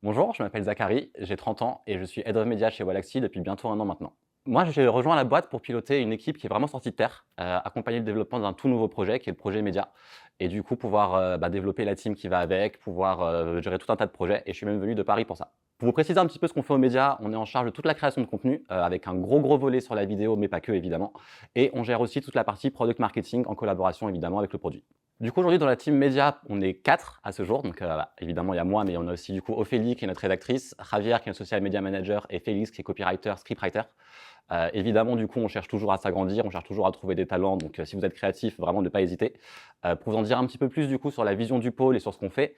Bonjour, je m'appelle Zachary, j'ai 30 ans et je suis Head of Media chez Wallaxy depuis bientôt un an maintenant. Moi, j'ai rejoint la boîte pour piloter une équipe qui est vraiment sortie de terre, accompagner le développement d'un tout nouveau projet qui est le projet média et du coup pouvoir développer la team qui va avec, pouvoir gérer tout un tas de projets et je suis même venu de Paris pour ça. Pour vous préciser un petit peu ce qu'on fait aux médias, on est en charge de toute la création de contenu avec un gros volet sur la vidéo, mais pas que évidemment. Et on gère aussi toute la partie product marketing en collaboration évidemment avec le produit. Du coup, aujourd'hui, dans la team média, on est 4 à ce jour. Donc, évidemment, il y a moi, mais on a aussi du coup Ophélie, qui est notre rédactrice, Javier, qui est notre social media manager, et Félix, qui est copywriter, scriptwriter. Évidemment, du coup, on cherche toujours à s'agrandir, on cherche toujours à trouver des talents. Donc, si vous êtes créatif, vraiment ne pas hésiter. Pour vous en dire un petit peu plus du coup sur la vision du pôle et sur ce qu'on fait,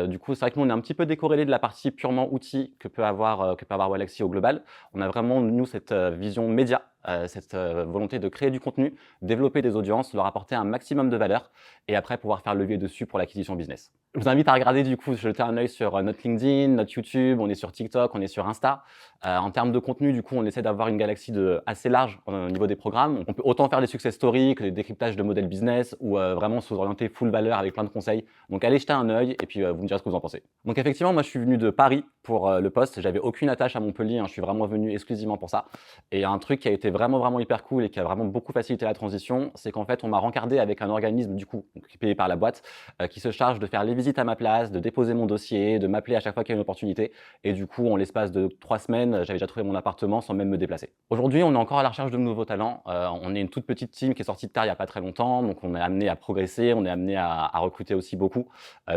du coup, c'est vrai que nous, on est un petit peu décorrélé de la partie purement outil que peut avoir Wallaxy au global. On a vraiment, nous, cette vision média, cette volonté de créer du contenu, développer des audiences, leur apporter un maximum de valeur et après pouvoir faire levier dessus pour l'acquisition business. Je vous invite à regarder du coup, jeter un œil sur notre LinkedIn, notre YouTube, on est sur TikTok, on est sur Insta. En termes de contenu, du coup, on essaie d'avoir une galaxie assez large au niveau des programmes. On peut autant faire des success stories que des décryptages de modèles business ou vraiment se orienter full valeur avec plein de conseils. Donc allez jeter un œil et puis vous me direz ce que vous en pensez. Donc effectivement, moi je suis venu de Paris pour le poste. J'avais aucune attache à Montpellier, hein. Je suis vraiment venu exclusivement pour ça. Et un truc qui a été vraiment hyper cool et qui a vraiment beaucoup facilité la transition, c'est qu'en fait on m'a rencardé avec un organisme du coup qui est payé par la boîte, qui se charge de faire les visites à ma place, de déposer mon dossier, de m'appeler à chaque fois qu'il y a une opportunité. Et du coup, en l'espace de 3 semaines, j'avais déjà trouvé mon appartement sans même me déplacer. Aujourd'hui, on est encore à la recherche de nouveaux talents. On est une toute petite team qui est sortie de terre il n'y a pas très longtemps, donc on est amené à progresser, on est amené à recruter aussi beaucoup.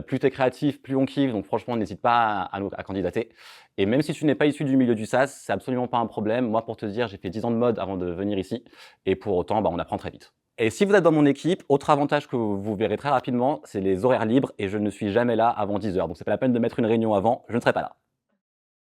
Plus tu es créatif, plus on kiffe, donc franchement, n'hésite pas à candidater. Et même si tu n'es pas issu du milieu du SaaS, c'est absolument pas un problème. Moi, pour te dire, j'ai fait 10 ans de mode avant de venir ici, et pour autant, on apprend très vite. Et si vous êtes dans mon équipe, autre avantage que vous verrez très rapidement, c'est les horaires libres et je ne suis jamais là avant 10 heures. Donc c'est pas la peine de mettre une réunion avant, je ne serai pas là.